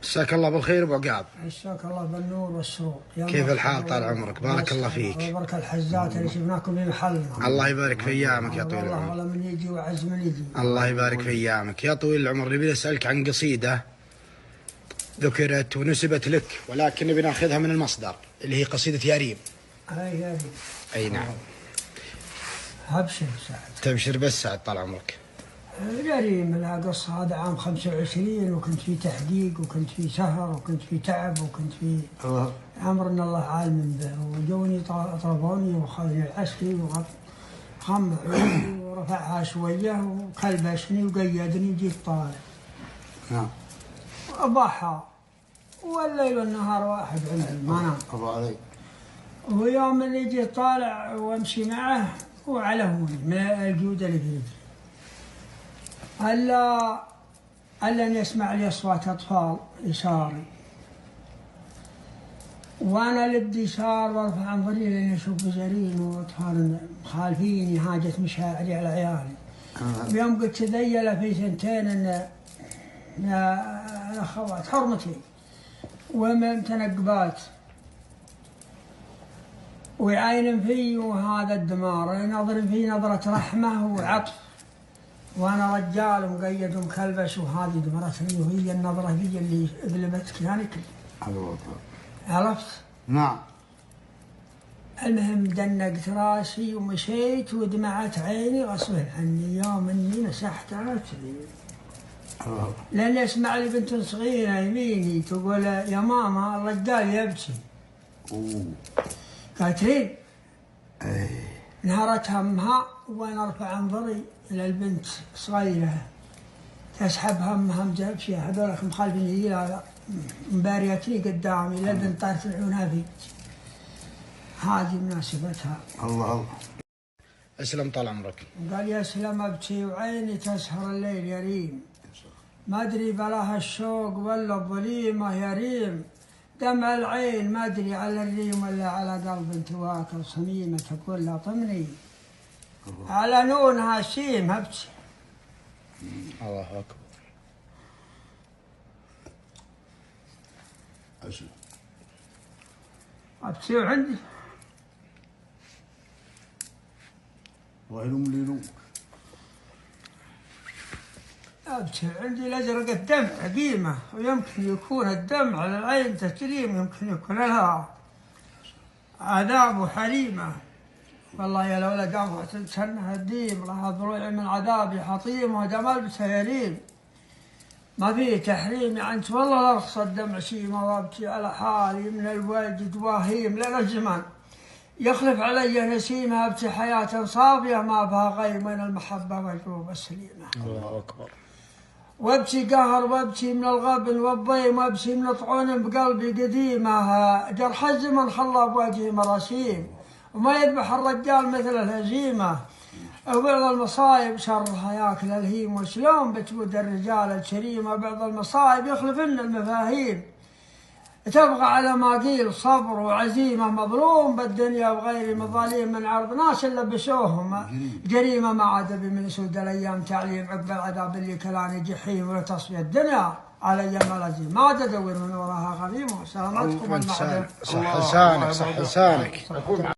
مساك الله بالخير ابو عقاب. مساك الله بالنور والسرور. كيف الحال طال عمرك؟ بارك الله فيك. وبارك الحزات اللي شفناكم في محلنا. الله يبارك في ايامك يا طويل العمر. والله من يجي وعز من يجي. الله يبارك في ايامك يا طويل العمر. نبي نسالك عن قصيده ذكرت ونسبت لك، ولكن نبي ناخذها من المصدر اللي هي قصيده يا ريم. اي نعم. ابشر سعد. تبشر بس سعد طال عمرك. يا ريم لها قصة. هذا عام 25 وكنت في تحقيق وكنت في سهر وكنت في تعب وكنت في أمر إن الله عالم به، وجوني طلبوني وخذني العسكري وغمع ورفعها شوية وكلبشني وقيدني جيت طالع. نعم. وأضحى والليل والنهار واحد عندي ما نام. الله عليك. ويوم اللي جيت طالع وامشي معه وعلهوني من الجود اللي في يدي. ألا أن يسمع لي أصوات أطفال يساري، وأنا لبدي يسار وارفع انظري لأني أشوف بزرين وأطفال مخالفيني هاجت مشاعري على عيالي. ويوم قلت تذيل في سنتين أن الأخوات حرمتي ومتنقبات ويعاين في وهذا الدمار ينظر في نظرة رحمة وعطف، وانا رجال مقيد ومكلبش وهذه دمرتني وهي النظره هي اللي قلبتك يعني عرفت؟ نعم. المهم دنقت راسي ومشيت ودمعت عيني غصب عني يوم اني مسحت راسي. لاني اسمع لي بنت صغيره يميني تقول يا ماما الرجال يبكي. قالت لي نهرت همها وانا ارفع انظري الى البنت صغيره تسحب همها مجبشيه هذولك مخالفين هي مباريتني قدامي للبنت طارت العونها في هذه مناسبتها. الله الله. اسلم طال عمرك. قال يا سلام ابكي وعيني تسهر الليل يا ريم، ما ادري بلاها الشوق ولا الظليمه يا ريم، دمع العين ما ادري على الريم ولا على قلب تواكل صميمه تقول لا طمني على نونها شيم ابكي. الله اكبر. ابكي وعندي الله يلوم اللي يلومك. ابكي عندي لازرق الدمع قيمه، ويمكن يكون الدمع على العين تكريم، يمكن يكون لها عذاب وحريمه. والله يا لولا قامت تنها الديم لها ضلوع من عذابي حطيم وجمال بسيرين، ما فيه تحريم يعني انت والله لا رخص الدمع شيمه وابكي على حالي من الوجد وهيم لنا الزمان يخلف علي نسيمه، ابكي حياه صافيه ما بها غير من المحبه والقلوب السليمه. الله اكبر. وابكي قهر وابكي من الغبن والضيم وابكي من طعون بقلبي قديمه، جرح الزمن خلى بوجهي مراسيم وما يذبح الرجال مثل الهزيمة، وبعض المصايب شرها ياكل الهيم، وشلون بتود الرجال الكريمة بعض المصايب يخلفن المفاهيم، تبغى على ما قيل صبر وعزيمة، مظلوم بالدنيا وغير مظاليم من عرض ناس لبسوهم جريمة، ما عاد من سود الأيام تعليم عقب العذاب اللي كلاني جحيم وتصفية الدنيا على يم العزيم، ما تدور من وراها غريمة. سلامتكم المعدن. صح لسانك صح لسانك.